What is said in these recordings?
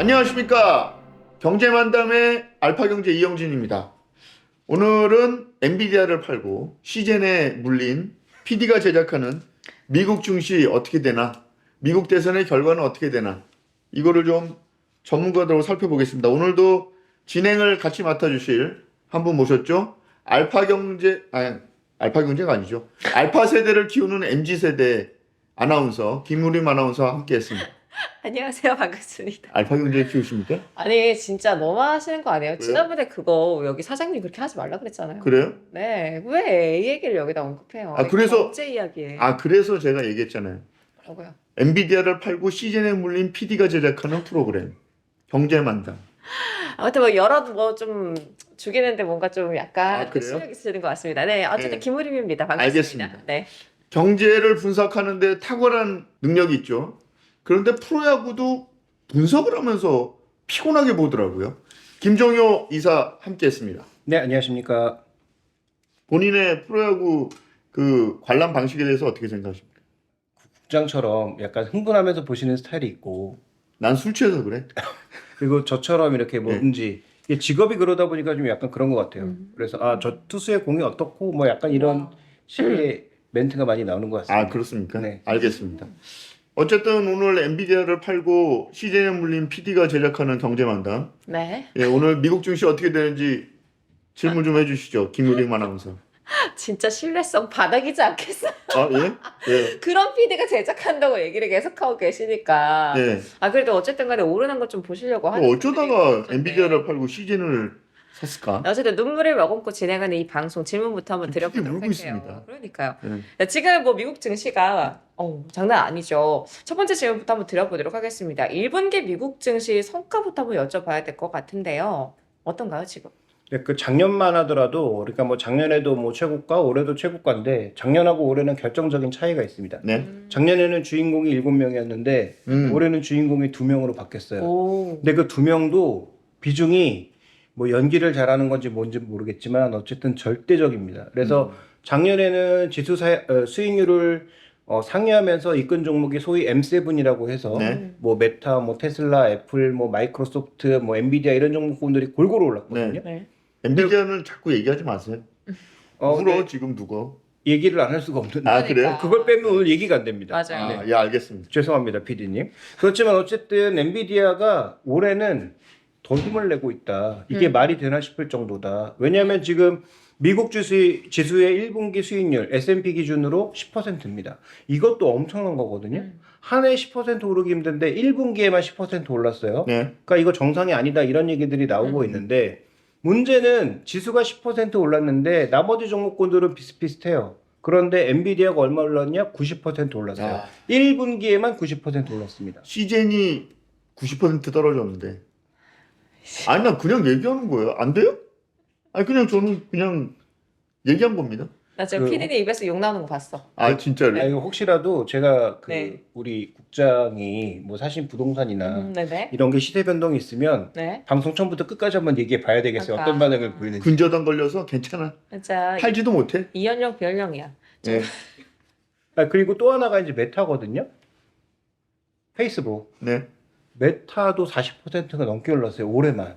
안녕하십니까. 경제만담의 알파경제 이영진입니다. 오늘은 엔비디아를 팔고 시젠에 물린 PD가 제작하는 미국 증시 어떻게 되나, 미국 대선의 결과는 어떻게 되나, 이거를 좀 전문가들하고 살펴보겠습니다. 오늘도 진행을 같이 맡아주실 한 분 모셨죠. 알파경제가 아니죠. 알파 세대를 키우는 MZ세대 아나운서 김우림 아나운서와 함께했습니다. 안녕하세요. 반갑습니다. 알파경제 키우십니까? 아니, 진짜 너무 하시는 거 아니에요? 왜요? 지난번에 그거 여기 사장님 그렇게 하지 말라 그랬잖아요. 그래요? 네. 왜 이 얘기를 여기다 언급해요? 아, 그래서- 경제 이야기에. 그래서 제가 얘기했잖아요. 뭐라고요? 엔비디아를 팔고 시즌에 물린 PD가 제작하는 프로그램 경제만담. 아무튼 뭐 여러 뭐 좀 죽이는데 뭔가 좀 약간 아, 그래요? 실력이 쓰는 것 같습니다. 네. 어쨌든 네. 김우림입니다. 반갑습니다. 알겠습니다. 네. 경제를 분석하는데 탁월한 능력이 있죠. 그런데 프로야구도 분석을 하면서 피곤하게 보더라고요. 김종효 이사 함께했습니다. 네, 안녕하십니까. 본인의 프로야구 그 관람 방식에 대해서 어떻게 생각하십니까? 국장처럼 약간 흥분하면서 보시는 스타일이 있고, 난 술 취해서 그래. 그리고 저처럼 이렇게 뭐든지 이게 직업이 그러다 보니까 좀 약간 그런 것 같아요. 그래서 저 투수의 공이 어떻고 뭐 약간 이런 식의 멘트가 많이 나오는 것 같습니다. 아, 그렇습니까? 네. 알겠습니다. 어쨌든 오늘 엔비디아를 팔고 시즌에 물린 PD가 제작하는 경제만담. 네. 예, 오늘 미국 증시 어떻게 되는지 질문 좀 해주시죠. 김우림 아나운서. 진짜 신뢰성 바닥이지 않겠어요? 아, 예? 예. 그런 PD가 제작한다고 얘기를 계속하고 계시니까. 예. 그래도 어쨌든 간에 오르는 것 좀 보시려고 하는 뭐 어쩌다가 분들이 있던데. 엔비디아를 팔고 시즌을 샀을까? 어쨌든 눈물을 머금고 진행하는 이 방송 질문부터 한번 지금 드려보도록 울고 할게요. 있습니다. 그러니까요. 예. 지금 뭐 미국 증시가 장난 아니죠. 첫 번째 질문부터 한번 드려보도록 하겠습니다. 1분기 미국 증시 성과부터 한번 여쭤봐야 될 것 같은데요. 어떤가요, 지금? 네, 그 작년만 하더라도 그러니까 뭐 작년에도 뭐 최고가, 올해도 최고가인데 작년하고 올해는 결정적인 차이가 있습니다. 네. 작년에는 주인공이 7명이었는데 올해는 주인공이 2명으로 바뀌었어요. 오. 근데 그 2명도 비중이 뭐 연기를 잘하는 건지 뭔지 모르겠지만 어쨌든 절대적입니다. 그래서 작년에는 수익률을 상회하면서 이끈 종목이 소위 M7이라고 해서 네. 뭐 메타, 뭐 테슬라, 애플, 뭐 마이크로소프트, 뭐 엔비디아 이런 종목군들이 골고루 올랐거든요. 네. 엔비디아는 자꾸 얘기하지 마세요. 울어 근데 지금 누구? 얘기를 안 할 수가 없는데 아, 그래요? 그걸 빼면 오늘 얘기가 안 됩니다. 맞아요. 예, 알겠습니다. 죄송합니다, PD님. 그렇지만 어쨌든 엔비디아가 올해는 더 힘을 내고 있다. 이게 말이 되나 싶을 정도다. 왜냐하면 지금 미국 지수의 1분기 수익률 S&P 기준으로 10%입니다. 이것도 엄청난 거거든요. 한 해 10% 오르기 힘든데 1분기에만 10% 올랐어요. 네. 그러니까 이거 정상이 아니다 이런 얘기들이 나오고 있는데 문제는 지수가 10% 올랐는데 나머지 종목군들은 비슷비슷해요. 그런데 엔비디아가 얼마 올랐냐? 90% 올랐어요. 아. 1분기에만 90% 올랐습니다. 시젠이 90% 떨어졌는데. 아니, 난 그냥 얘기하는 거예요. 안 돼요? 아니, 저는 그냥 얘기한 겁니다. 나 지금 그- PD님 입에서 욕 나오는 거 봤어. 아, 진짜로? 아니, 혹시라도 제가 네. 우리 국장이 뭐 사신 부동산이나 네네. 이런 게 시세 변동이 있으면 네. 방송 처음부터 끝까지 한번 얘기해 봐야 되겠어요. 아까. 어떤 반응을 보이는지. 근저당 걸려서 괜찮아. 진짜 팔지도 못해. 이연령 별령이야. 예. 그리고 또 하나가 이제 메타거든요. 페이스북. 네. 메타도 40%가 넘게 올랐어요. 올해만.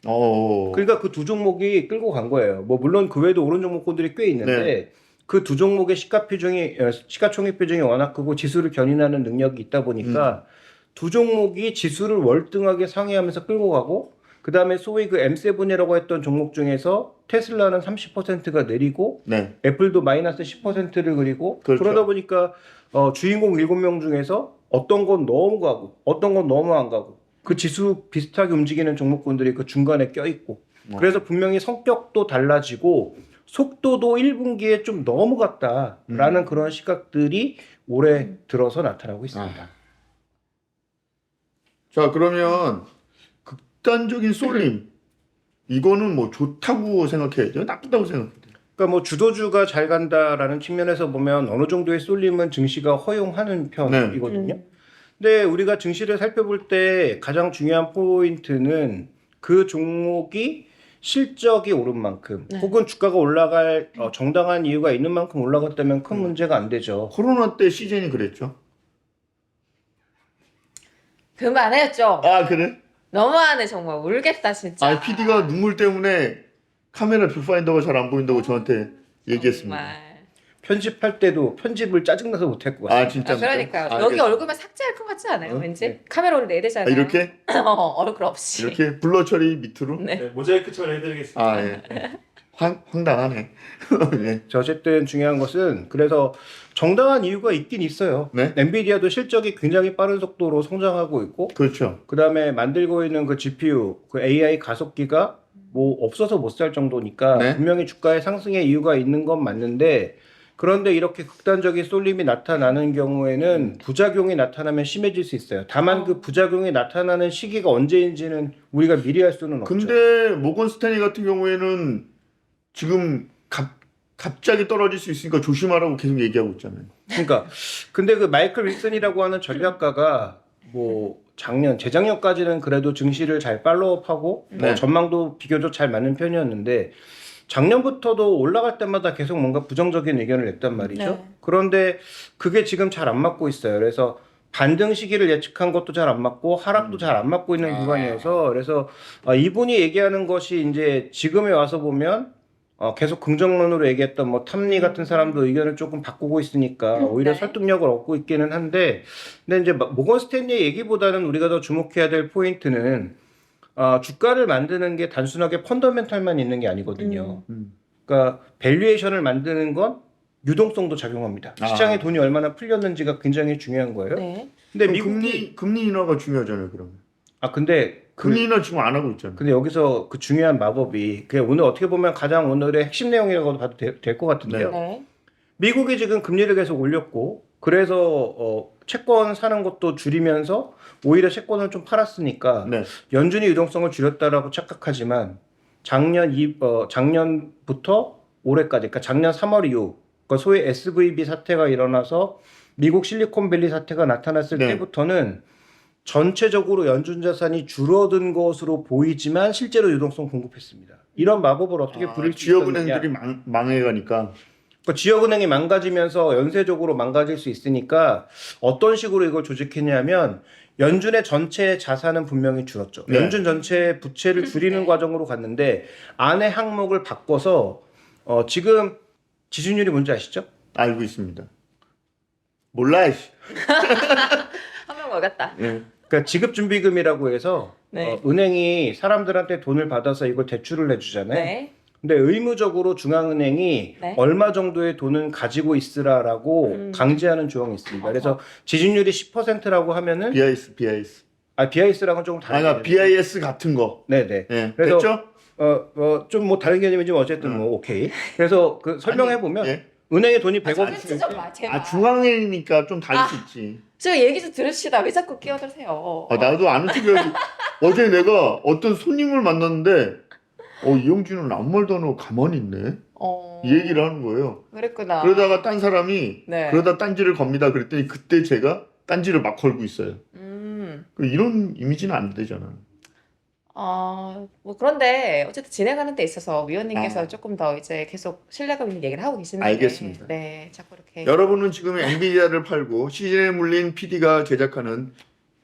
어. 그러니까 그 두 종목이 끌고 간 거예요. 뭐 물론 그 외에도 오른 종목군들이 꽤 있는데 네. 그 두 종목의 시가총액 비중이 워낙 크고 지수를 견인하는 능력이 있다 보니까 두 종목이 지수를 월등하게 상회하면서 끌고 가고 그 다음에 소위 그 M7이라고 했던 종목 중에서 테슬라는 30%가 내리고 네. 애플도 마이너스 10%를 그리고 그렇죠. 그러다 보니까 주인공 7명 중에서 어떤 건 너무 가고 어떤 건 너무 안 가고 그 지수 비슷하게 움직이는 종목군들이 그 중간에 껴있고 그래서 분명히 성격도 달라지고 속도도 1분기에 좀 너무 같다라는 그런 시각들이 올해 들어서 나타나고 있습니다. 자, 그러면 극단적인 쏠림. 이거는 뭐 좋다고 생각해야죠? 나쁘다고 생각해요? 그러니까 뭐 주도주가 잘 간다라는 측면에서 보면 어느 정도의 쏠림은 증시가 허용하는 편이거든요. 근데 우리가 증시를 살펴볼 때 가장 중요한 포인트는 그 종목이 실적이 오른 만큼 혹은 주가가 올라갈 정당한 이유가 있는 만큼 올라갔다면 큰 문제가 안 되죠. 코로나 때 시즌이 그랬죠. 그만해요 좀. 아 그래? 너무하네 정말 울겠다 진짜. 아 PD가 눈물 때문에 카메라 뷰파인더가 잘 안 보인다고 저한테 얘기했습니다. 정말. 편집할 때도 편집을 짜증나서 못할 것 아 같습니다. 진짜. 그러니까요. 여기 알겠습니다. 얼굴만 삭제할 것 같지 않아요? 어? 왠지 네. 카메라로 내야 아, 되잖아요. 이렇게 얼굴 없이. 이렇게 블러 처리 밑으로. 네. 네, 모자이크 처리해드리겠습니다. 아 예. 황당하네. 예. 자, 어쨌든 중요한 것은 그래서 정당한 이유가 있긴 있어요. 네. 엔비디아도 실적이 굉장히 빠른 속도로 성장하고 있고, 그렇죠. 그 다음에 만들고 있는 그 GPU, 그 AI 가속기가 뭐 없어서 못 살 정도니까 네. 분명히 주가의 상승의 이유가 있는 건 맞는데, 그런데 이렇게 극단적인 쏠림이 나타나는 경우에는 부작용이 나타나면 심해질 수 있어요. 다만 그 부작용이 나타나는 시기가 언제인지는 우리가 미리 할 수는 없죠. 근데 모건 스탠리 같은 경우에는 지금 갑자기 떨어질 수 있으니까 조심하라고 계속 얘기하고 있잖아요. 그러니까 근데 그 마이클 윌슨이라고 하는 전략가가 뭐 재작년까지는 그래도 증시를 잘 팔로우하고 뭐 네. 전망도 비교적 잘 맞는 편이었는데 작년부터도 올라갈 때마다 계속 뭔가 부정적인 의견을 냈단 말이죠. 네. 그런데 그게 지금 잘 안 맞고 있어요. 그래서 반등 시기를 예측한 것도 잘 안 맞고 하락도 잘 안 맞고 있는 아. 구간이어서 그래서 이분이 얘기하는 것이 이제 지금에 와서 보면 계속 긍정론으로 얘기했던 뭐 탐리 같은 사람도 의견을 조금 바꾸고 있으니까 오히려 네. 설득력을 얻고 있기는 한데, 근데 이제 모건 스탠리 얘기보다는 우리가 더 주목해야 될 포인트는 주가를 만드는 게 단순하게 펀더멘탈만 있는 게 아니거든요. 그러니까 밸류에이션을 만드는 건 유동성도 작용합니다. 아. 시장에 돈이 얼마나 풀렸는지가 굉장히 중요한 거예요. 네. 근데 그럼 미국이 금리 인하가 중요하잖아요. 그러면 근데 금리 인하 지금 안 하고 있잖아요. 근데 여기서 그 중요한 마법이 그게 오늘 어떻게 보면 가장 오늘의 핵심 내용이라고 봐도 될 것 같은데요. 네. 미국이 지금 금리를 계속 올렸고 그래서 채권 사는 것도 줄이면서 오히려 채권을 좀 팔았으니까 네. 연준이 유동성을 줄였다라고 착각하지만 작년부터 올해까지 그러니까 작년 3월 이후 그러니까 소위 SVB 사태가 일어나서 미국 실리콘밸리 사태가 나타났을 네. 때부터는 전체적으로 연준 자산이 줄어든 것으로 보이지만 실제로 유동성 공급했습니다. 이런 마법을 어떻게 부릴 수 있었느냐? 지역은행들이 망해가니까. 그러니까 지역은행이 망가지면서 연쇄적으로 망가질 수 있으니까 어떤 식으로 이걸 조직했냐면 연준의 전체 자산은 분명히 줄었죠. 네. 연준 전체 부채를 줄이는 과정으로 갔는데 안에 항목을 바꿔서 지금 지준율이 뭔지 아시죠? 알고 있습니다. 몰라. 씨. 한 명 먹었다. 예. 그러니까 지급준비금이라고 해서 네. 은행이 사람들한테 돈을 받아서 이걸 대출을 해주잖아요. 네. 근데 의무적으로 중앙은행이 네. 얼마 정도의 돈은 가지고 있으라라고 강제하는 조항이 있습니다. 그래서 지준율이 10%라고 하면은 BIS. BIS랑은 조금 다른 아까 BIS 같은 거. 네네. 예. 그래서 됐죠? 좀 뭐 다른 개념이지만 어쨌든 뭐 오케이. 그래서 그 설명해 보면 예. 은행에 돈이 100억 아, 좀 마, 제발. 중앙은행이니까 좀 다를 아. 수 있지. 저 얘기 좀 들읍시다. 왜 자꾸 끼어드세요? 나도 아는 척해야지. 어제 내가 어떤 손님을 만났는데 이영준은 아무 말도 안 하고 가만히 있네. 이 얘기를 하는 거예요. 그랬구나. 그러다가 딴 사람이 네. 그러다 딴지를 겁니다. 그랬더니 그때 제가 딴지를 막 걸고 있어요. 이런 이미지는 안 되잖아. 뭐 그런데 어쨌든 진행하는 데 있어서 위원님께서 아. 조금 더 이제 계속 신뢰감 있는 얘기를 하고 계시는데. 알겠습니다. 네, 자꾸 이렇게. 여러분은 지금 엔비디아를 팔고 시즌에 물린 PD가 제작하는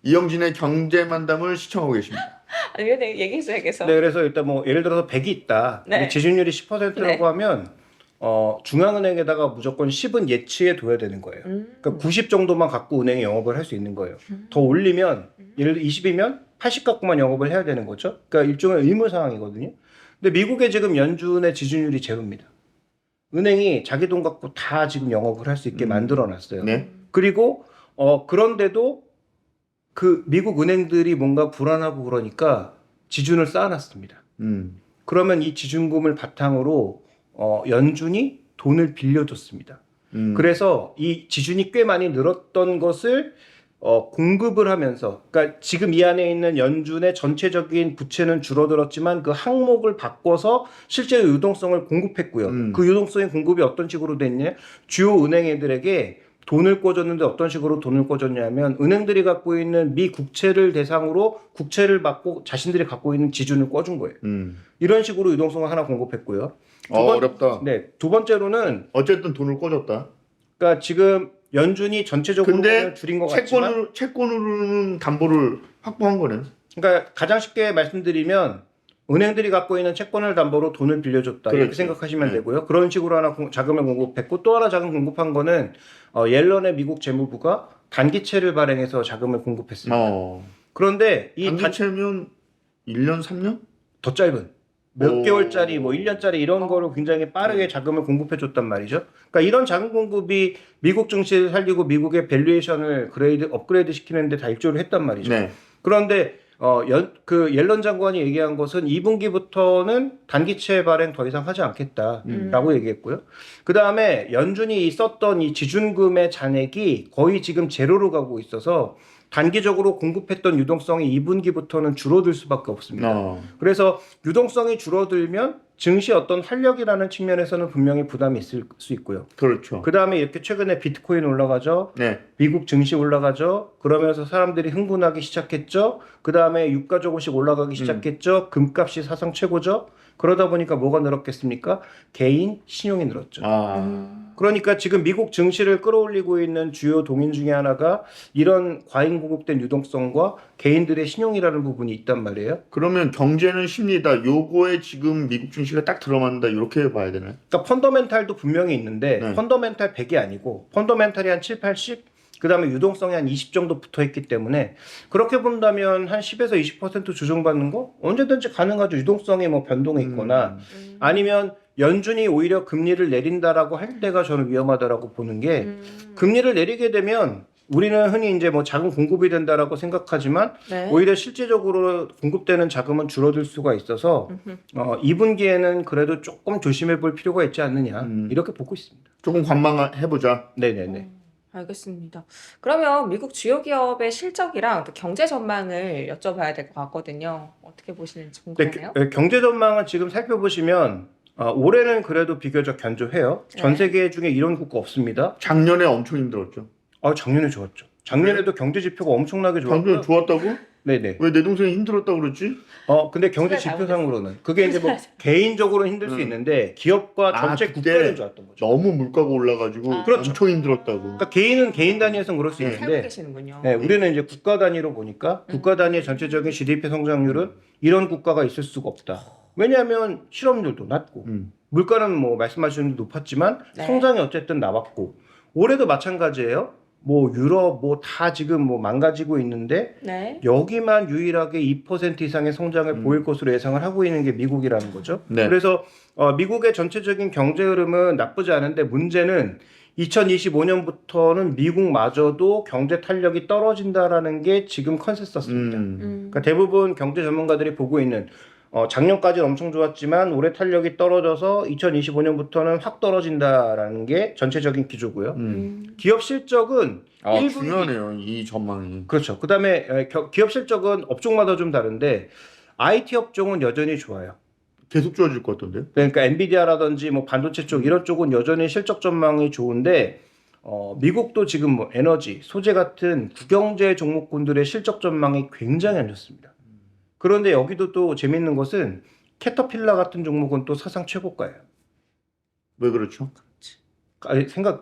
이영진의 경제만담을 시청하고 계십니다. 아니, 위원님 얘기해줘야 계속. 네, 그래서 일단 뭐 예를 들어서 100이 있다. 네. 근데 지준율이 10%라고 네. 하면 중앙은행에다가 무조건 10은 예치해 둬야 되는 거예요. 그러니까 90 정도만 갖고 은행이 영업을 할 수 있는 거예요. 더 올리면 예를 들어 20이면 80 갖고만 영업을 해야 되는 거죠. 그러니까 일종의 의무 사항이거든요. 근데 미국의 지금 연준의 지준율이 제로입니다. 은행이 자기 돈 갖고 다 지금 영업을 할 수 있게 만들어 놨어요. 네. 그리고 그런데도 그 미국 은행들이 뭔가 불안하고 그러니까 지준을 쌓아놨습니다. 그러면 이 지준금을 바탕으로 연준이 돈을 빌려줬습니다. 그래서 이 지준이 꽤 많이 늘었던 것을 공급을 하면서, 그러니까 지금 이 안에 있는 연준의 전체적인 부채는 줄어들었지만 그 항목을 바꿔서 실제로 유동성을 공급했고요. 그 유동성의 공급이 어떤 식으로 됐냐? 주요 은행들에게 돈을 꿔줬는데 어떤 식으로 돈을 꿔줬냐면 은행들이 갖고 있는 미 국채를 대상으로 국채를 받고 자신들이 갖고 있는 지준을 꿔준 거예요. 이런 식으로 유동성을 하나 공급했고요. 어렵다. 네, 두 번째로는 어쨌든 돈을 꿔줬다. 그러니까 지금 연준이 전체적으로 근데 줄인 것 같지만, 채권으로는 담보를 확보한 거네. 그러니까 가장 쉽게 말씀드리면 은행들이 갖고 있는 채권을 담보로 돈을 빌려줬다 이렇게 그렇죠. 생각하시면 네. 되고요. 그런 식으로 하나 자금을 공급했고 또 하나 자금 공급한 거는 옐런의 미국 재무부가 단기채를 발행해서 자금을 공급했습니다. 그런데 이 단기채면 1년, 3년? 더 짧은 몇 오. 개월짜리 뭐 1년짜리 이런 거를 굉장히 빠르게 자금을 공급해 줬단 말이죠. 그러니까 이런 자금 공급이 미국 증시를 살리고 미국의 밸류에이션을 업그레이드 시키는 데 다 일조를 했단 말이죠. 네. 그런데 그 옐런 장관이 얘기한 것은 2분기부터는 단기채 발행 더 이상 하지 않겠다라고 얘기했고요. 그 다음에 연준이 썼던 이 지준금의 잔액이 거의 지금 제로로 가고 있어서 단기적으로 공급했던 유동성이 2분기부터는 줄어들 수밖에 없습니다. 그래서 유동성이 줄어들면 증시 어떤 활력이라는 측면에서는 분명히 부담이 있을 수 있고요. 그렇죠. 그 다음에 이렇게 최근에 비트코인 올라가죠. 네. 미국 증시 올라가죠. 그러면서 사람들이 흥분하기 시작했죠. 그 다음에 유가 조금씩 올라가기 시작했죠. 금값이 사상 최고죠. 그러다 보니까 뭐가 늘었겠습니까? 개인 신용이 늘었죠. 그러니까 지금 미국 증시를 끌어올리고 있는 주요 동인 중에 하나가 이런 과잉 공급된 유동성과 개인들의 신용이라는 부분이 있단 말이에요. 그러면 경제는 심리다. 요거에 지금 미국 증시가 딱 들어맞는다. 이렇게 봐야 되나요? 그러니까 펀더멘탈도 분명히 있는데 네. 펀더멘탈 100이 아니고 펀더멘탈이 한 7, 80? 그 다음에 유동성이 한 20 정도 붙어있기 때문에 그렇게 본다면 한 10에서 20% 조정받는 거 언제든지 가능하죠. 유동성이 뭐 변동이 있거나 아니면 연준이 오히려 금리를 내린다라고 할 때가 저는 위험하다라고 보는 게 금리를 내리게 되면 우리는 흔히 이제 뭐 자금 공급이 된다라고 생각하지만 네. 오히려 실제적으로 공급되는 자금은 줄어들 수가 있어서 2분기에는 그래도 조금 조심해 볼 필요가 있지 않느냐 이렇게 보고 있습니다. 조금 관망해보자. 네네네. 알겠습니다. 그러면 미국 주요 기업의 실적이랑 또 경제 전망을 여쭤봐야 될 것 같거든요. 어떻게 보시는지 궁금해요. 경제 전망은 지금 살펴보시면 올해는 그래도 비교적 견조해요. 네. 전 세계 중에 이런 국가 없습니다. 작년에 엄청 힘들었죠. 작년에 좋았죠. 작년에도 경제 지표가 엄청나게 작년에 좋았고요. 좋았다고? 네네. 왜 내 동생이 힘들었다고 그랬지? 근데 경제 지표상으로는 그게 이제 뭐 개인적으로는 힘들 수 있는데 기업과 전체 그때 국가는 좋았던 거죠. 너무 물가가 올라가지고 그렇죠. 엄청 힘들었다고. 그러니까 개인은 개인 단위에서는 그럴 수 네. 살고 있는데 계시는군요. 네, 우리는 이제 국가 단위로 보니까 국가 단위의 전체적인 GDP 성장률은 이런 국가가 있을 수가 없다. 왜냐하면 실업률도 낮고 물가는 뭐 말씀하신 대로 높았지만 네. 성장이 어쨌든 나왔고 올해도 마찬가지예요. 뭐 유럽 뭐 다 지금 뭐 망가지고 있는데 네. 여기만 유일하게 2% 이상의 성장을 보일 것으로 예상을 하고 있는 게 미국이라는 거죠. 네. 그래서 미국의 전체적인 경제 흐름은 나쁘지 않은데 문제는 2025년부터는 미국마저도 경제 탄력이 떨어진다라는 게 지금 컨센서스입니다. 그러니까 대부분 경제 전문가들이 보고 있는 작년까지는 엄청 좋았지만 올해 탄력이 떨어져서 2025년부터는 확 떨어진다라는 게 전체적인 기조고요. 기업 실적은 1분기 중요하네요. 이 전망이. 그렇죠. 그다음에 기업 실적은 업종마다 좀 다른데 IT 업종은 여전히 좋아요. 계속 좋아질 것 같던데요? 그러니까 엔비디아라든지 뭐 반도체 쪽 이런 쪽은 여전히 실적 전망이 좋은데 미국도 지금 뭐 에너지, 소재 같은 국영제 종목군들의 실적 전망이 굉장히 안 좋습니다. 그런데 여기도 또 재밌는 것은 캐터필라 같은 종목은 또 사상 최고가예요. 왜 그렇죠?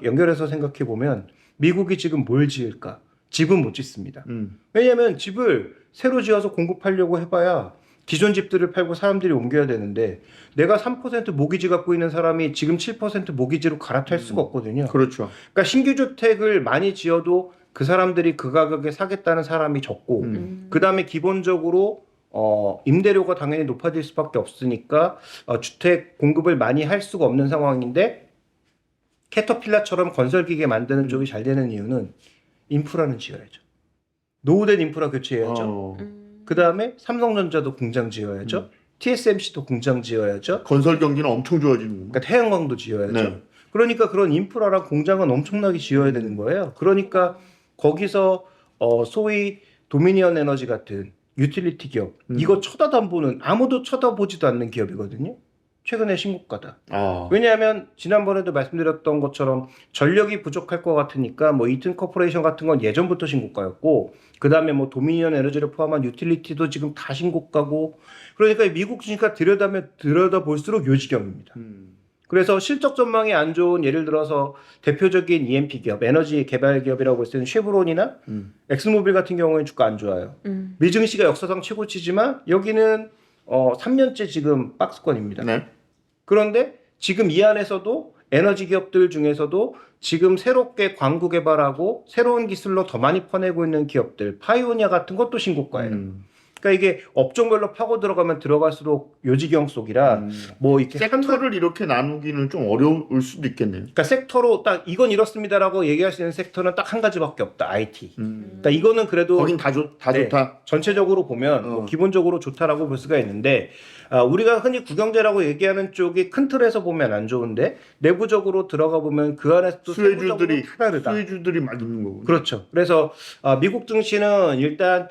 연결해서 생각해 보면 미국이 지금 뭘 지을까? 집은 못 짓습니다. 왜냐하면 집을 새로 지어서 공급하려고 해봐야 기존 집들을 팔고 사람들이 옮겨야 되는데 내가 3% 모기지 갖고 있는 사람이 지금 7% 모기지로 갈아탈 수가 없거든요. 그렇죠. 그러니까 신규 주택을 많이 지어도 그 사람들이 그 가격에 사겠다는 사람이 적고 그 다음에 기본적으로 임대료가 당연히 높아질 수밖에 없으니까 주택 공급을 많이 할 수가 없는 상황인데 캐터필라처럼 건설기계 만드는 쪽이 잘 되는 이유는 인프라는 지어야죠. 노후된 인프라 교체해야죠. 그 다음에 삼성전자도 공장 지어야죠. TSMC도 공장 지어야죠. 건설 경기는 엄청 좋아지는 그러니까 태양광도 지어야죠. 네. 그러니까 그런 인프라랑 공장은 엄청나게 지어야 되는 거예요. 그러니까 거기서 소위 도미니언 에너지 같은 유틸리티 기업 이거 쳐다보는 아무도 쳐다보지도 않는 기업이거든요. 최근에 신고가다. 왜냐하면 지난번에도 말씀드렸던 것처럼 전력이 부족할 것 같으니까 뭐 이튼 코퍼레이션 같은 건 예전부터 신고가였고 그 다음에 뭐 도미니언 에너지를 포함한 유틸리티도 지금 다 신고가고 그러니까 미국 주식가 들여다볼수록 요 지경입니다. 그래서 실적 전망이 안 좋은 예를 들어서 대표적인 E&P 기업, 에너지 개발 기업이라고 볼 때는 쉐브론이나 엑스모빌 같은 경우에는 주가 안 좋아요. 미증시가 역사상 최고치지만 여기는 3년째 지금 박스권입니다. 네. 그런데 지금 이 안에서도 에너지 기업들 중에서도 지금 새롭게 광구 개발하고 새로운 기술로 더 많이 퍼내고 있는 기업들, 파이오니아 같은 것도 신고가예요. 그러니까 이게 업종별로 파고 들어가면 들어갈수록 요지경 속이라 뭐 이렇게 섹터를 이렇게 나누기는 좀 어려울 수도 있겠네요. 그러니까 섹터로 딱 이건 이렇습니다라고 얘기할 수 있는 섹터는 딱 한 가지밖에 없다. IT. 그러니까 이거는 그래도 거긴 다 네. 좋다. 전체적으로 보면 뭐 기본적으로 좋다라고 볼 수가 있는데 우리가 흔히 구경제라고 얘기하는 쪽이 큰 틀에서 보면 안 좋은데 내부적으로 들어가 보면 그 안에서 또 수혜주들이 다르다. 수혜주들이 막 있는 거고. 그렇죠. 그래서 미국 증시는 일단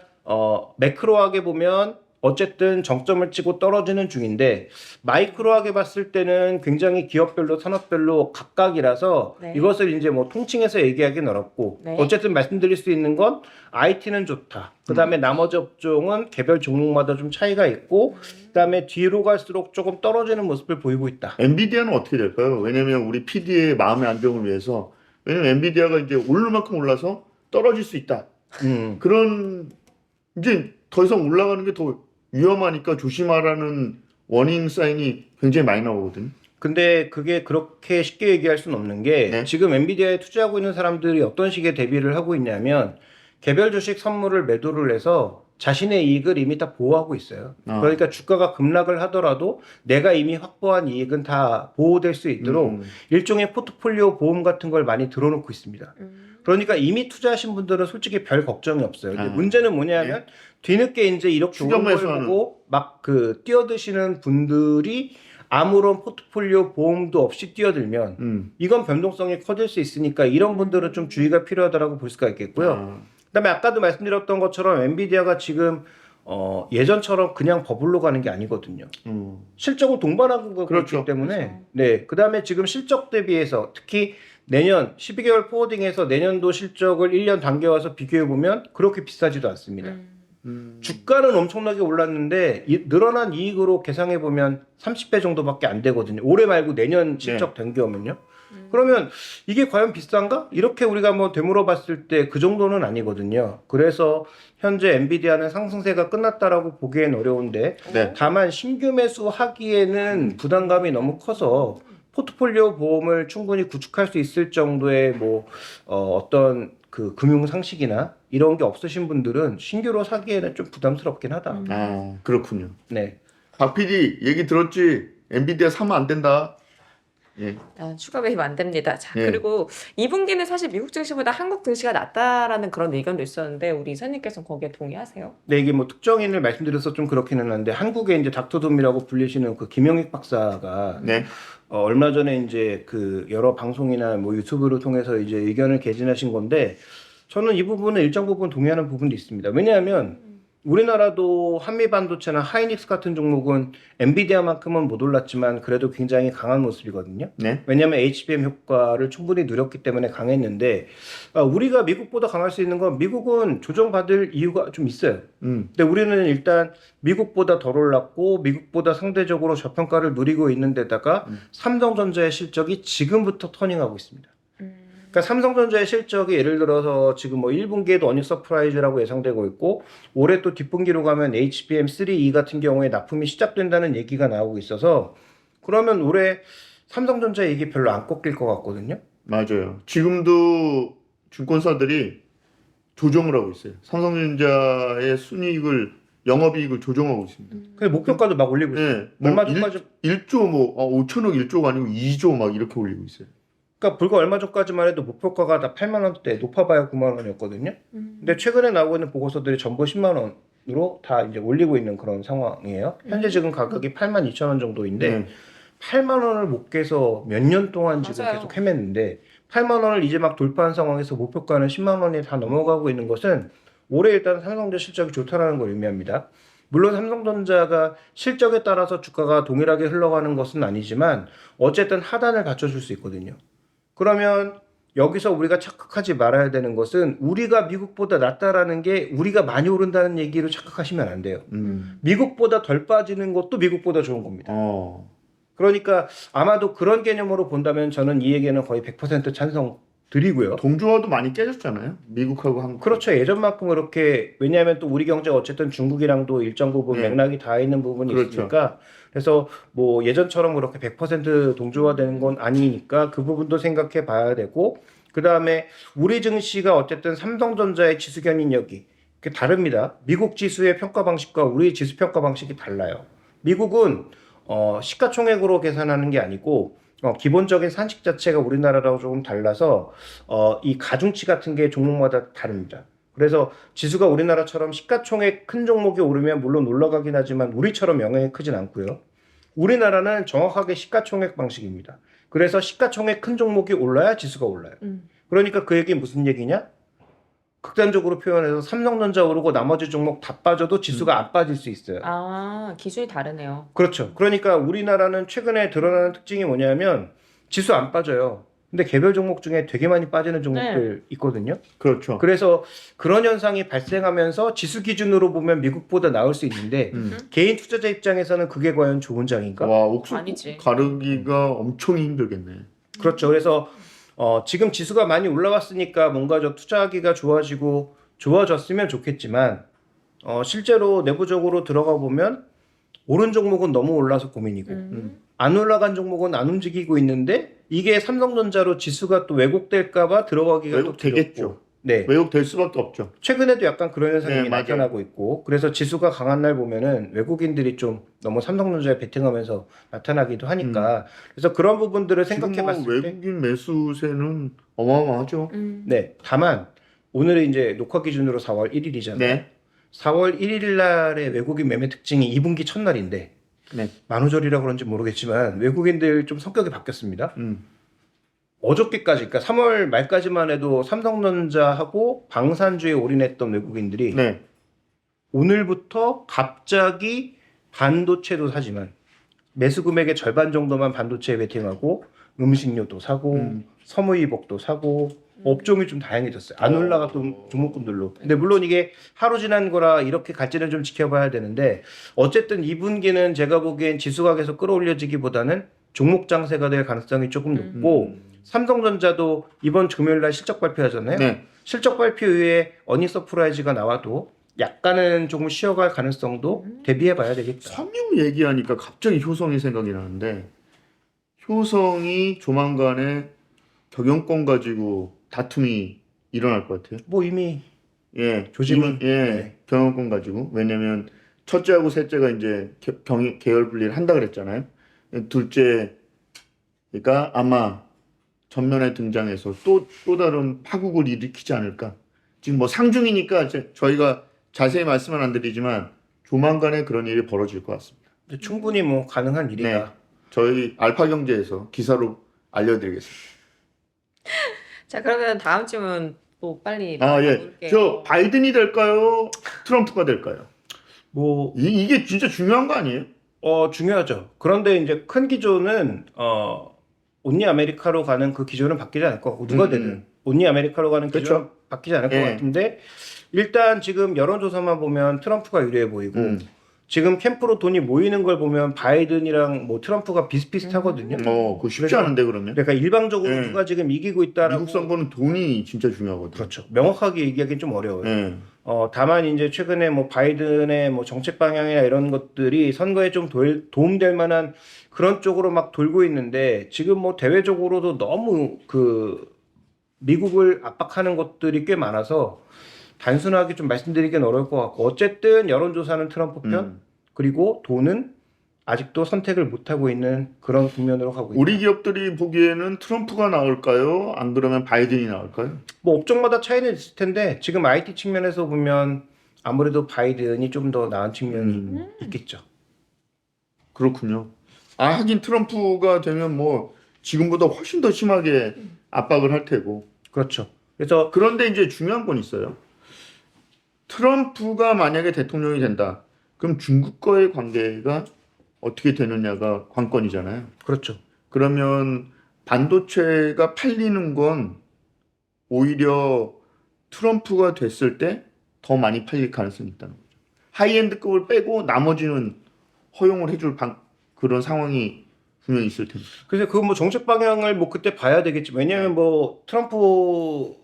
매크로하게 보면 어쨌든 정점을 치고 떨어지는 중인데 마이크로하게 봤을 때는 굉장히 기업별로 산업별로 각각이라서 네. 이것을 이제 뭐 통칭해서 얘기하기는 어렵고 네. 어쨌든 말씀드릴 수 있는 건 IT는 좋다. 그다음에 나머지 업종은 개별 종목마다 좀 차이가 있고 그다음에 뒤로 갈수록 조금 떨어지는 모습을 보이고 있다. 엔비디아는 어떻게 될까요? 왜냐면 우리 PD의 마음의 안정을 위해서 왜냐면 엔비디아가 이제 오를 만큼 올라서 떨어질 수 있다. 그런 이제 더 이상 올라가는 게 더 위험하니까 조심하라는 워닝 사인이 굉장히 많이 나오거든요. 근데 그게 그렇게 쉽게 얘기할 수는 없는 게 네. 지금 엔비디아에 투자하고 있는 사람들이 어떤 식의 대비를 하고 있냐면 개별 주식 선물을 매도를 해서 자신의 이익을 이미 다 보호하고 있어요. 그러니까 주가가 급락을 하더라도 내가 이미 확보한 이익은 다 보호될 수 있도록 일종의 포트폴리오 보험 같은 걸 많이 들어놓고 있습니다. 그러니까 이미 투자하신 분들은 솔직히 별 걱정이 없어요. 근데 문제는 뭐냐면 뒤늦게 이제 이렇게 추격 오른 걸 매수하는. 보고 막 그 뛰어드시는 분들이 아무런 포트폴리오 보험도 없이 뛰어들면 이건 변동성이 커질 수 있으니까 이런 분들은 좀 주의가 필요하다라고 볼 수가 있겠고요. 그다음에 아까도 말씀드렸던 것처럼 엔비디아가 지금 예전처럼 그냥 버블로 가는 게 아니거든요. 실적을 동반하고 가고 그렇죠. 있기 때문에 그렇죠. 네. 그다음에 지금 실적 대비해서 특히 내년 12개월 포워딩에서 내년도 실적을 1년 당겨와서 비교해 보면 그렇게 비싸지도 않습니다. 주가는 엄청나게 올랐는데 늘어난 이익으로 계산해 보면 30배 정도밖에 안 되거든요. 올해 말고 내년 실적 당겨오면요. 그러면 이게 과연 비싼가? 이렇게 우리가 한번 되물어 봤을 때 그 정도는 아니거든요. 그래서 현재 엔비디아는 상승세가 끝났다라고 보기엔 어려운데 네. 다만 신규 매수하기에는 부담감이 너무 커서 포트폴리오 보험을 충분히 구축할 수 있을 정도의 뭐 어떤 그 금융 상식이나 이런 게 없으신 분들은 신규로 사기에는 좀 부담스럽긴 하다. 아 그렇군요. 네. 박 PD 얘기 들었지? 엔비디아 사면 안 된다. 예. 추가 매입 안 됩니다. 자, 예. 그리고 2분기는 사실 미국 증시보다 한국 증시가 낫다라는 그런 의견도 있었는데 우리 이사님께서는 거기에 동의하세요? 네, 이게 뭐 특정인을 말씀드려서 좀 그렇기는 한데 한국에 이제 닥터둠이라고 불리시는 그 김영익 박사가 네. 얼마 전에 이제 그 여러 방송이나 뭐 유튜브를 통해서 이제 의견을 개진하신 건데 저는 이 부분은 일정 부분 동의하는 부분도 있습니다. 왜냐하면 우리나라도 한미반도체나 하이닉스 같은 종목은 엔비디아만큼은 못 올랐지만 그래도 굉장히 강한 모습이거든요. 네. 왜냐하면 HBM 효과를 충분히 누렸기 때문에 강했는데 우리가 미국보다 강할 수 있는 건 미국은 조정받을 이유가 좀 있어요. 근데 우리는 일단 미국보다 덜 올랐고 미국보다 상대적으로 저평가를 누리고 있는 데다가 삼성전자의 실적이 지금부터 터닝하고 있습니다. 그러니까 삼성전자의 실적이 예를 들어서 지금 뭐 1분기에도 어닝 서프라이즈라고 예상되고 있고 올해 또 뒷분기로 가면 HBM3E 같은 경우에 납품이 시작된다는 얘기가 나오고 있어서 그러면 올해 삼성전자 얘기 별로 안 꺾일 것 같거든요. 맞아요. 지금도 증권사들이 조정을 하고 있어요. 삼성전자의 순이익을 영업이익을 조정하고 있습니다. 근데 목표가도 막 올리고 있어요. 네. 뭐 얼마 전까지 1조 뭐 5천억 1조가 아니고 2조 막 이렇게 올리고 있어요. 그러니까 불과 얼마 전까지만 해도 목표가가 다 8만 원대, 높아봐야 9만 원이었거든요. 근데 최근에 나오고 있는 보고서들이 전부 10만 원으로 다 이제 올리고 있는 그런 상황이에요. 현재 지금 가격이 8만 2천 원 정도인데 8만 원을 못 깨서 몇 년 동안 지금 맞아요. 계속 헤맸는데 8만 원을 이제 막 돌파한 상황에서 목표가는 10만 원이 다 넘어가고 있는 것은 올해 일단 삼성전자 실적이 좋다라는 걸 의미합니다. 물론 삼성전자가 실적에 따라서 주가가 동일하게 흘러가는 것은 아니지만 어쨌든 하단을 받쳐줄 수 있거든요. 그러면 여기서 우리가 착각하지 말아야 되는 것은 우리가 미국보다 낫다라는 게 우리가 많이 오른다는 얘기로 착각하시면 안 돼요. 미국보다 덜 빠지는 것도 미국보다 좋은 겁니다. 그러니까 아마도 그런 개념으로 본다면 저는 이 얘기는 거의 100% 찬성 드리고요. 동조화도 많이 깨졌잖아요. 미국하고 한국. 그렇죠. 예전만큼 그렇게 왜냐하면 또 우리 경제가 어쨌든 중국이랑도 일정 부분 네. 맥락이 닿아 있는 부분이 그렇죠. 있으니까 그래서 뭐 예전처럼 그렇게 100% 동조화되는 건 아니니까 그 부분도 생각해 봐야 되고 그 다음에 우리 증시가 어쨌든 삼성전자의 지수 견인력이 다릅니다. 미국 지수의 평가 방식과 우리 지수 평가 방식이 달라요. 미국은 시가총액으로 계산하는 게 아니고 기본적인 산식 자체가 우리나라랑 조금 달라서 이 가중치 같은 게 종목마다 다릅니다. 그래서 지수가 우리나라처럼 시가총액 큰 종목이 오르면 물론 올라가긴 하지만 우리처럼 영향이 크진 않고요. 우리나라는 정확하게 시가총액 방식입니다. 그래서 시가총액 큰 종목이 올라야 지수가 올라요. 그러니까 그 얘기는 무슨 얘기냐? 극단적으로 표현해서 삼성전자 오르고 나머지 종목 다 빠져도 지수가 안 빠질 수 있어요. 아, 기준이 다르네요. 그렇죠. 그러니까 우리나라는 최근에 드러나는 특징이 뭐냐면 지수 안 빠져요. 근데 개별 종목 중에 되게 많이 빠지는 종목들 있거든요. 그렇죠. 그래서 그런 현상이 발생하면서 지수 기준으로 보면 미국보다 나을 수 있는데 개인 투자자 입장에서는 그게 과연 좋은 장인가? 와, 옥수 아니지. 가르기가 엄청 힘들겠네. 그렇죠. 그래서 지금 지수가 많이 올라왔으니까 뭔가 저 투자하기가 좋아지고 좋아졌으면 좋겠지만 실제로 내부적으로 들어가 보면 오른 종목은 너무 올라서 고민이고 안 올라간 종목은 안 움직이고 있는데 이게 삼성전자로 지수가 또 왜곡될까봐 들어가기가 또 왜곡되겠죠. 두렵고. 네. 왜곡될 수밖에 없죠. 최근에도 약간 그런 현상이 네, 맞아요. 나타나고 있고 그래서 지수가 강한 날 보면은 외국인들이 좀 너무 삼성전자에 베팅하면서 나타나기도 하니까 그래서 그런 부분들을 지금 생각해 뭐 봤을 때 외국인 매수세는 어마어마하죠. 네. 다만 오늘은 이제 녹화 기준으로 4월 1일이잖아요. 네. 4월 1일 날의 외국인 매매 특징이 2분기 첫날인데 네. 만우절이라 그런지 모르겠지만 외국인들 좀 성격이 바뀌었습니다. 어저께까지 그러니까 3월 말까지만 해도 삼성전자하고 방산주에 올인했던 외국인들이 네. 오늘부터 갑자기 반도체도 사지만 매수 금액의 절반 정도만 반도체에 베팅하고 음식료도 사고 섬유유복도 사고 업종이 좀 다양해졌어요. 안 올라갔던 종목군들로. 근데 물론 이게 하루 지난 거라 이렇게 갈지는 좀 지켜봐야 되는데 어쨌든 2분기는 제가 보기엔 지수가 계속 끌어올려지기보다는 종목 장세가 될 가능성이 조금 높고 삼성전자도 이번 금요일 날 실적 발표하잖아요. 네. 실적 발표 이후에 어닝 서프라이즈가 나와도 약간은 조금 쉬어갈 가능성도 대비해 봐야 되겠다. 섬유 얘기하니까 갑자기 효성이 생각이 나는데 효성이 조만간에 경영권 가지고 다툼이 일어날 것 같아요. 뭐 이미 예, 조짐은 예, 경영권 가지고. 왜냐면 첫째하고 셋째가 이제 계열 분리를 한다 그랬잖아요. 둘째가 아마 전면에 등장해서 또 다른 파국을 일으키지 않을까. 지금 뭐 상중이니까 저희가 자세히 말씀은 안 드리지만 조만간에 그런 일이 벌어질 것 같습니다. 충분히 뭐 가능한 일이다. 네, 저희 알파경제에서 기사로 알려드리겠습니다. 자, 그러면 다음 질문 뭐 빨리 아, 예. 볼게요. 저 바이든이 될까요? 트럼프가 될까요? 뭐 이게 진짜 중요한 거 아니에요? 중요하죠. 그런데 이제 큰 기조는 온리 아메리카로 가는 그 기조는 바뀌지 않을 것 같고 누가 되든 온리 아메리카로 가는 그렇죠. 기조는 바뀌지 않을 것 예. 같은데 일단 지금 여론조사만 보면 트럼프가 유리해 보이고 지금 캠프로 돈이 모이는 걸 보면 바이든이랑 뭐 트럼프가 비슷비슷하거든요. 그거 쉽지 그래서- 않은데 그러면? 그러니까 일방적으로 예. 누가 지금 이기고 있다라고 미국 선거는 돈이 진짜 중요하거든요. 그렇죠. 명확하게 얘기하기는 좀 어려워요. 예. 다만 이제 최근에 뭐 바이든의 뭐 정책 방향이나 이런 것들이 선거에 좀 도움될 만한 그런 쪽으로 막 돌고 있는데 지금 뭐 대외적으로도 너무 그 미국을 압박하는 것들이 꽤 많아서 단순하게 좀 말씀드리기는 어려울 것 같고 어쨌든 여론조사는 트럼프 편 그리고 돈은 아직도 선택을 못하고 있는 그런 국면으로 가고 있다. 우리 기업들이 보기에는 트럼프가 나올까요? 안 그러면 바이든이 나올까요? 뭐 업종마다 차이는 있을 텐데 지금 IT 측면에서 보면 아무래도 바이든이 좀 더 나은 측면이 있겠죠. 그렇군요. 하긴 트럼프가 되면 뭐 지금보다 훨씬 더 심하게 압박을 할 테고. 그렇죠. 그래서 그런데 이제 중요한 건 있어요. 트럼프가 만약에 대통령이 된다. 그럼 중국과의 관계가 어떻게 되느냐가 관건이잖아요. 그렇죠. 그러면 반도체가 팔리는 건 오히려 트럼프가 됐을 때 더 많이 팔릴 가능성이 있다는 거죠. 하이엔드급을 빼고 나머지는 허용을 해줄 그런 상황이 분명히 있을 텐데. 그래서 그 뭐 정책 방향을 뭐 그때 봐야 되겠지. 왜냐하면 뭐 트럼프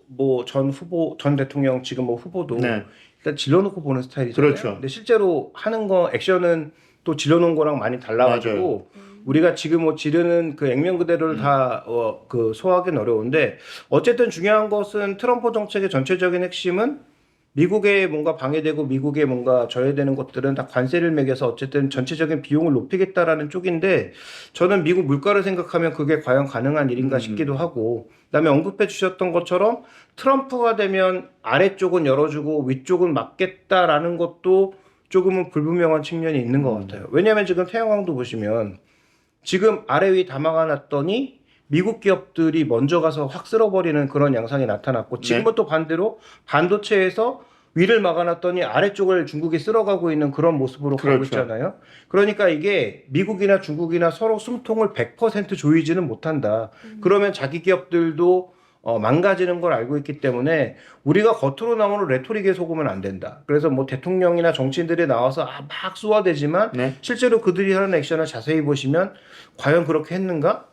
뭐 전 대통령 지금 뭐 후보도 네. 일단 질러놓고 보는 스타일이잖아요. 그렇죠. 근데 실제로 하는 거 액션은 또 질러놓은 거랑 많이 달라가지고 우리가 지금 뭐 지르는 그 액면 그대로를 다 그 소화하기는 어려운데 어쨌든 중요한 것은 트럼프 정책의 전체적인 핵심은 미국에 뭔가 방해되고 미국에 뭔가 저해되는 것들은 다 관세를 매겨서 어쨌든 전체적인 비용을 높이겠다라는 쪽인데 저는 미국 물가를 생각하면 그게 과연 가능한 일인가 싶기도 하고 그다음에 언급해 주셨던 것처럼 트럼프가 되면 아래쪽은 열어주고 위쪽은 막겠다라는 것도 조금은 불분명한 측면이 있는 것 같아요. 왜냐하면 지금 태양광도 보시면 지금 아래 위 다 막아놨더니 미국 기업들이 먼저 가서 확 쓸어버리는 그런 양상이 나타났고 지금은 또 반대로 반도체에서 위를 막아놨더니 아래쪽을 중국이 쓸어가고 있는 그런 모습으로 가고 그렇죠. 있잖아요. 그러니까 이게 미국이나 중국이나 서로 숨통을 100% 조이지는 못한다. 그러면 자기 기업들도 망가지는 걸 알고 있기 때문에 우리가 겉으로 나오는 레토릭에 속으면 안 된다. 그래서 뭐 대통령이나 정치인들이 나와서 막 쏘아대지만 네. 실제로 그들이 하는 액션을 자세히 보시면 과연 그렇게 했는가?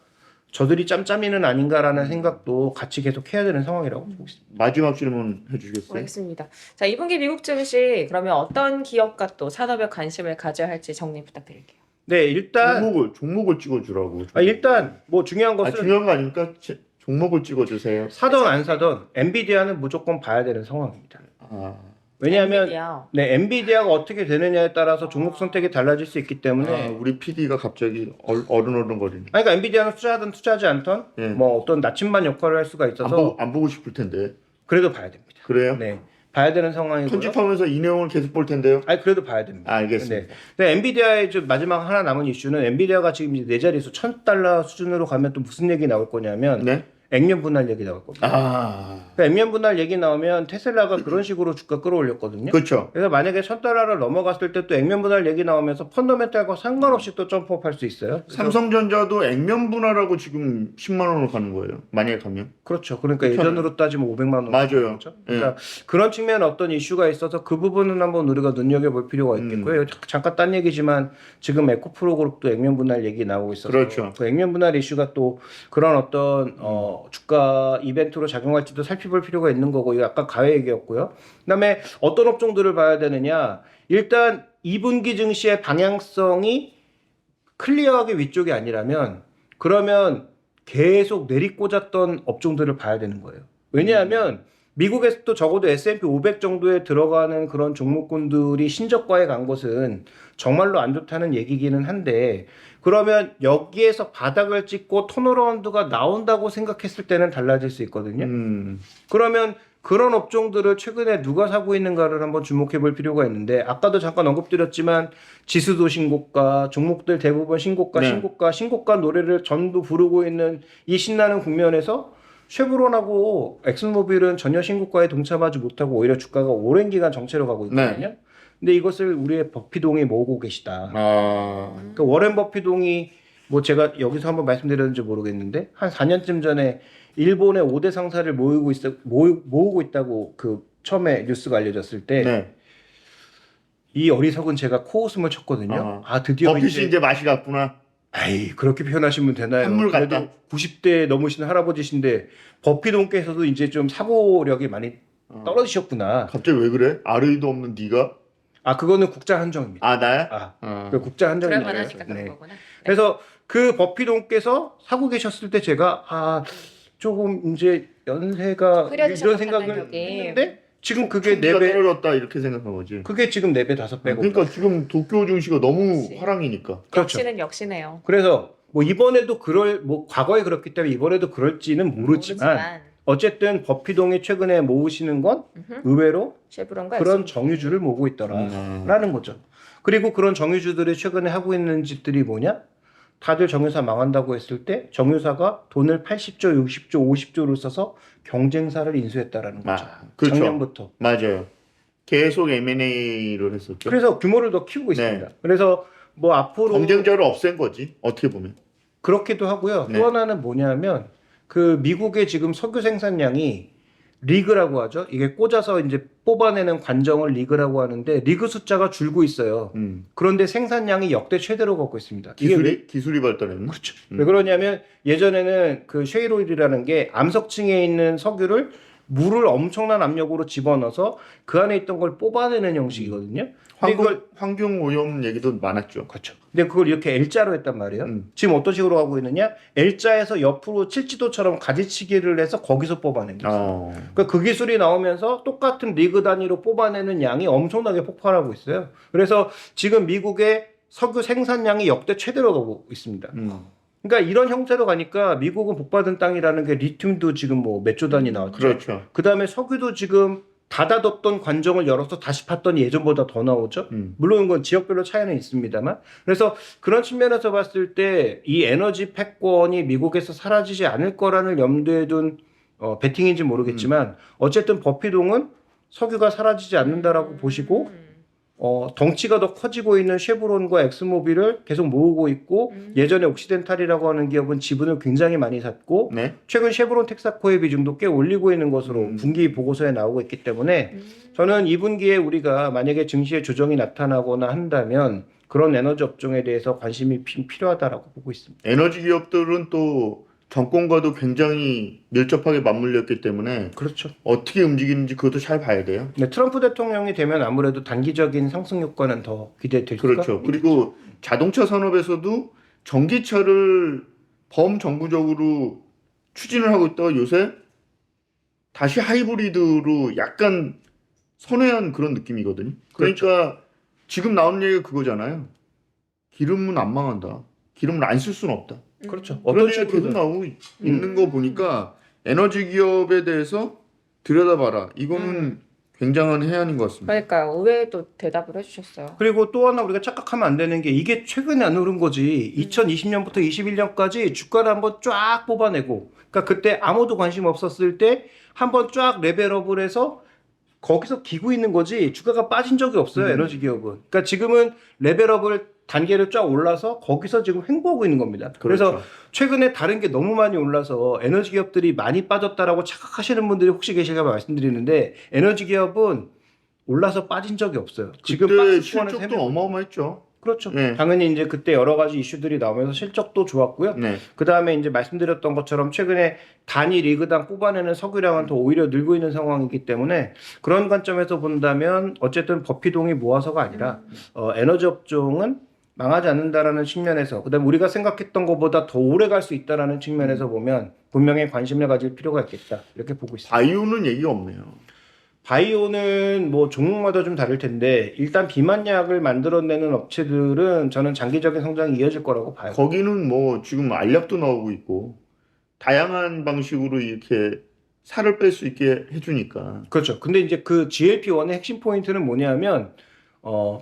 저들이 짬짬이는 아닌가라는 생각도 같이 계속 해야 되는 상황이라고 보고 있습니다. 마지막 질문 해주시겠어요? 알겠습니다. 자, 2분기 미국 증시 그러면 어떤 기업과 또 산업에 관심을 가져야 할지 정리 부탁드릴게요. 네, 일단 종목을 찍어주라고. 일단 뭐 중요한 것은 중요한 거 아닙니까? 종목을 찍어주세요. 사던 안 사던 엔비디아는 무조건 봐야 되는 상황입니다. 아, 왜냐하면 엔비디아. 네, 엔비디아가 어떻게 되느냐에 따라서 종목 선택이 달라질 수 있기 때문에 우리 PD가 갑자기 어른어른거리네. 그러니까 엔비디아는 투자하든 투자하지 않던 예. 뭐 어떤 나침반 역할을 할 수가 있어서 안 보고 싶을 텐데. 그래도 봐야 됩니다. 그래요? 네, 봐야 되는 상황이고요. 편집하면서 이 내용을 계속 볼 텐데요. 아니 그래도 봐야 됩니다. 알겠습니다. 네. 근데 엔비디아의 좀 마지막 하나 남은 이슈는 엔비디아가 지금 이제 네 자릿수 $1,000 수준으로 가면 또 무슨 얘기 나올 거냐면 네. 액면 분할 얘기 나올 겁니다. 그러니까 액면 분할 얘기 나오면 테슬라가 그런 식으로 주가 끌어올렸거든요. 그렇죠. 그래서 만약에 $1,000를 넘어갔을 때 또 액면 분할 얘기 나오면서 펀더멘탈과 상관없이 또 점프업 할 수 있어요. 그래서 삼성전자도 액면 분할하고 지금 10만 원으로 가는 거예요. 만약에 가면. 그렇죠. 그러니까 예전으로 따지면 500만 원. 맞아요. 그렇죠? 그러니까 그런 측면 어떤 이슈가 있어서 그 부분은 한번 우리가 눈여겨볼 필요가 있겠고요. 잠깐 딴 얘기지만 지금 에코프로 그룹도 액면 분할 얘기 나오고 있어서 그렇죠. 그 액면 분할 이슈가 또 그런 어떤 주가 이벤트로 작용할지도 살펴볼 필요가 있는 거고 이거 아까 가외 얘기였고요. 그다음에 어떤 업종들을 봐야 되느냐. 일단 2분기 증시의 방향성이 클리어하게 위쪽이 아니라면 그러면 계속 내리꽂았던 업종들을 봐야 되는 거예요. 왜냐하면 미국에서도 적어도 S&P 500 정도에 들어가는 그런 종목군들이 신저가에 간 것은 정말로 안 좋다는 얘기기는 한데 그러면 여기에서 바닥을 찍고 턴어라운드가 나온다고 생각했을 때는 달라질 수 있거든요. 그러면 그런 업종들을 최근에 누가 사고 있는가를 한번 주목해 볼 필요가 있는데 아까도 잠깐 언급드렸지만 지수도 신고가, 종목들 대부분 신고가, 네. 신고가 노래를 전부 부르고 있는 이 신나는 국면에서 쉐브론하고 엑슨모빌은 전혀 신고가에 동참하지 못하고 오히려 주가가 오랜 기간 정체로 가고 있거든요. 근데 이것을 우리의 버피동이 모으고 계시다. 그러니까 워렌 버피동이 뭐 제가 여기서 한번 말씀드렸는지 모르겠는데 한 4년쯤 전에 일본의 5대 상사를 모으고 있다고 그 처음에 뉴스가 알려졌을 때 이 어리석은 제가 코웃음을 쳤거든요. 드디어 버핏이 이제 맛이 갔구나. 아이 그렇게 표현하시면 되나요? 한물 같다. 그래도 90대 넘으신 할아버지신데 버피동께서도 이제 좀 사고력이 많이 떨어지셨구나. 갑자기 왜 그래? 아르이도 없는 네가? 그거는 국자 한정입니다. 나야? 그 국자 한정이에요. 그럴만하니까 그런 거구나. 그래서 그 버피동께서 사고 계셨을 때 제가 조금 이제 연세가 이런 생각을 했는데 지금 그게 가 4배 떨어졌다 이렇게 생각한 거지. 그게 지금 4배 5배고 그러니까 지금 도쿄 증시가 너무 그치. 화랑이니까. 그렇죠. 역시는 역시네요. 그래서 뭐 이번에도 과거에 그렇기 때문에 이번에도 그럴지는 모르지만 어쨌든 버피동이 최근에 모으시는 건 의외로 쉐브론과 그런 정유주를 모으고 있더라라는 거죠. 그리고 그런 정유주들이 최근에 하고 있는 짓들이 뭐냐? 다들 정유사 망한다고 했을 때 정유사가 돈을 80조, 60조, 50조를 써서 경쟁사를 인수했다라는 거죠. 그렇죠. 작년부터. 맞아요. 계속 M&A를 했었죠. 그래서 규모를 더 키우고 있습니다. 그래서 뭐 앞으로 경쟁자를 없앤 거지. 어떻게 보면. 그렇기도 하고요. 또 하나는 뭐냐면 그 미국의 지금 석유 생산량이 리그라고 하죠. 이게 꽂아서 이제 뽑아내는 관정을 리그라고 하는데 리그 숫자가 줄고 있어요. 그런데 생산량이 역대 최대로 걷고 있습니다. 이게 왜 기술이 발달했나? 그렇죠. 왜 그러냐면 예전에는 그 쉐일오일이라는 게 암석층에 있는 석유를 물을 엄청난 압력으로 집어넣어서 그 안에 있던 걸 뽑아내는 형식이거든요. 근데 그걸 환경 오염 얘기도 많았죠. 그렇죠. 근데 그걸 이렇게 L자로 했단 말이에요. 지금 어떤 식으로 하고 있느냐? L자에서 옆으로 칠지도처럼 가지치기를 해서 거기서 뽑아내는 거예요. 그러니까 그 기술이 나오면서 똑같은 리그 단위로 뽑아내는 양이 엄청나게 폭발하고 있어요. 그래서 지금 미국의 석유 생산량이 역대 최대로 가고 있습니다. 그러니까 이런 형태로 가니까 미국은 복받은 땅이라는 게 리튬도 지금 뭐 몇 조 단위 나왔죠. 그렇죠. 그다음에 석유도 지금 닫아뒀던 관정을 열어서 다시 팠더니 예전보다 더 나오죠. 물론 그건 지역별로 차이는 있습니다만. 그래서 그런 측면에서 봤을 때 이 에너지 패권이 미국에서 사라지지 않을 거라는 염두에 둔 베팅인지 모르겠지만 어쨌든 버피동은 석유가 사라지지 않는다라고 보시고 덩치가 더 커지고 있는 쉐브론과 엑스모빌을 계속 모으고 있고 예전에 옥시덴탈이라고 하는 기업은 지분을 굉장히 많이 샀고 네. 최근 쉐브론 텍사코의 비중도 꽤 올리고 있는 것으로 분기 보고서에 나오고 있기 때문에 저는 2분기에 우리가 만약에 증시의 조정이 나타나거나 한다면 그런 에너지 업종에 대해서 관심이 필요하다라고 보고 있습니다. 에너지 기업들은 또 정권과도 굉장히 밀접하게 맞물렸기 때문에 그렇죠. 어떻게 움직이는지 그것도 잘 봐야 돼요. 네, 트럼프 대통령이 되면 아무래도 단기적인 상승 효과는 더 기대될 수가 그렇죠. 그리고 자동차 산업에서도 전기차를 범정부적으로 추진을 하고 있다가 요새 다시 하이브리드로 약간 선회한 그런 느낌이거든요. 그러니까 지금 나오는 얘기가 그거잖아요. 기름은 안 망한다. 기름을 안 쓸 수는 없다. 그렇죠. 그런 어떤 얘기가 계속 식으로 나오고 있는 거 보니까 에너지 기업에 대해서 들여다봐라. 이거는 굉장한 해안인 것 같습니다. 그러니까요. 의외의 또 대답을 해주셨어요. 그리고 또 하나 우리가 착각하면 안 되는 게 이게 최근에 안 오른 거지. 2020년부터 21년까지 주가를 한번 쫙 뽑아내고 그러니까 그때 아무도 관심 없었을 때 한번 쫙 레벨업을 해서 거기서 기고 있는 거지 주가가 빠진 적이 없어요. 에너지 기업은. 그러니까 지금은 레벨업을 단계를 쫙 올라서 거기서 지금 횡보하고 있는 겁니다. 그래서 그렇죠. 최근에 다른 게 너무 많이 올라서 에너지 기업들이 많이 빠졌다라고 착각하시는 분들이 혹시 계실까 말씀드리는데 에너지 기업은 올라서 빠진 적이 없어요. 지금 그때 박스권에서 실적도 헤매고 어마어마했죠. 그렇죠. 네. 당연히 이제 그때 여러 가지 이슈들이 나오면서 실적도 좋았고요. 네. 그 다음에 이제 말씀드렸던 것처럼 최근에 단위 리그당 뽑아내는 석유량은 더 오히려 늘고 있는 상황이기 때문에 그런 관점에서 본다면 어쨌든 버피동이 모아서가 아니라 에너지 업종은 망하지 않는다라는 측면에서 그다음에 우리가 생각했던 것보다 더 오래 갈 수 있다라는 측면에서 보면 분명히 관심을 가질 필요가 있겠다 이렇게 보고 있습니다. 바이오는 얘기가 없네요. 바이오는 뭐 종목마다 좀 다를 텐데 일단 비만약을 만들어내는 업체들은 저는 장기적인 성장이 이어질 거라고 봐요. 거기는 뭐 지금 알약도 나오고 있고 다양한 방식으로 이렇게 살을 뺄 수 있게 해주니까. 그렇죠. 근데 이제 그 GLP-1의 핵심 포인트는 뭐냐면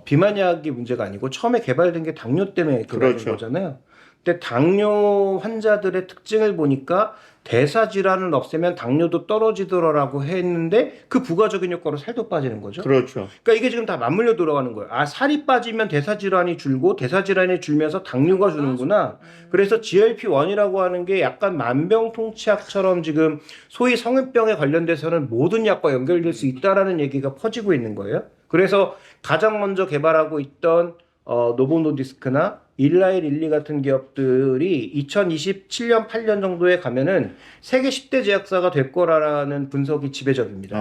비만약이 문제가 아니고 처음에 개발된 게 당뇨 때문에 개발된 그렇죠. 거잖아요. 근데 당뇨 환자들의 특징을 보니까 대사 질환을 없애면 당뇨도 떨어지더라라고 했는데 그 부가적인 효과로 살도 빠지는 거죠. 그렇죠. 그러니까 이게 지금 다 맞물려 돌아가는 거예요. 아, 살이 빠지면 대사 질환이 줄고 대사 질환이 줄면서 당뇨가 주는구나. 그래서 GLP-1이라고 하는 게 약간 만병통치약처럼 지금 소위 성인병에 관련돼서는 모든 약과 연결될 수 있다라는 얘기가 퍼지고 있는 거예요. 그래서 가장 먼저 개발하고 있던 노보노디스크나 일라이 릴리 같은 기업들이 2027년 8년 정도에 가면은 세계 10대 제약사가 될 거라는 분석이 지배적입니다.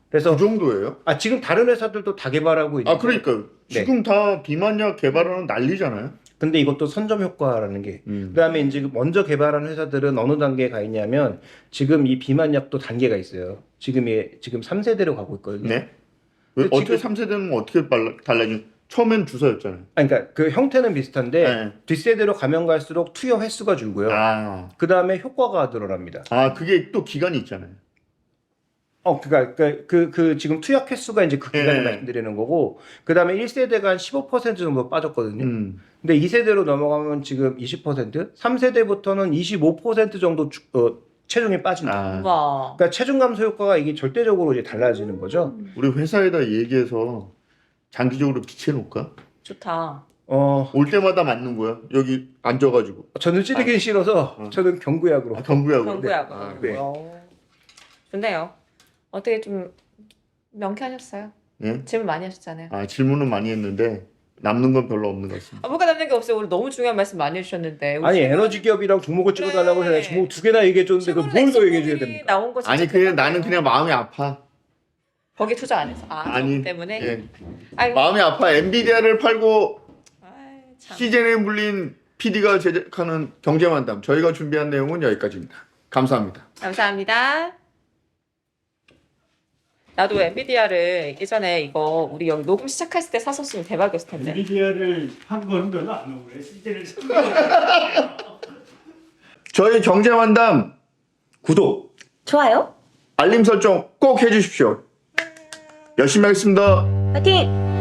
그래서 그 정도예요? 지금 다른 회사들도 다 개발하고 있는데 그러니까 지금 다 비만약 개발하는 난리잖아요. 근데 이것도 선점 효과라는 게 그다음에 이제 먼저 개발한 회사들은 어느 단계에 가 있냐면 지금 이 비만약도 단계가 있어요. 지금 3세대로 가고 있거든요. 네. 왜 어떻게 3세대는 어떻게 달라지? 처음엔 주사였잖아요. 그러니까 그 형태는 비슷한데 네. 뒷세대로 가면 갈수록 투여 횟수가 줄고요. 그 다음에 효과가 늘어납니다. 그게 또 기간이 있잖아요. 그러니까 그 지금 투약 횟수가 이제 그 기간을 말씀드리는 거고, 그 다음에 1세대가 한 15% 정도 빠졌거든요. 근데 2세대로 넘어가면 지금 20%, 3세대부터는 25% 정도 체중이 빠진다. 와. 그러니까 체중 감소 효과가 이게 절대적으로 이제 달라지는 거죠. 우리 회사에다 얘기해서 장기적으로 비춰놓을까? 좋다. 올 때마다 맞는 거야. 여기 앉아가지고. 저는 찌르긴 싫어서 저는 경구약으로. 경구약으로. 경구약으로. 네. 좋네요. 어떻게 좀 명쾌하셨어요? 예? 질문 많이 하셨잖아요. 아, 질문은 많이 했는데 남는 건 별로 없는 것 같습니다. 뭐가 남는 게 없어요. 오늘 너무 중요한 말씀 많이 해주셨는데. 우리 아니 친구는 에너지 기업이랑 종목을 찍어달라고 그래. 해서 내가 종목 2개나 얘기해줬는데 그걸 친구는 뭘 더 얘기해줘야 엑소모빌이 됩니까? 나온 거 진짜 아니 그냥 대박이에요. 나는 그냥 마음이 아파. 거기 투자 안 해서. 아, 아니, 저거 때문에. 예. 아이고. 마음이 아파. 엔비디아를 팔고 아이, 참. 시즌에 물린 PD가 제작하는 경제만담. 저희가 준비한 내용은 여기까지입니다. 감사합니다. 감사합니다. 나도 엔비디아를 예전에 이거 우리 여기 녹음 시작했을 때 샀었으면 대박이었을 텐데. 엔비디아를 한 건 별로 안 오고요. 시즌을 저희 경제만담 구독! 좋아요. 알림 설정 꼭 해주십시오. 열심히 하겠습니다. 파이팅!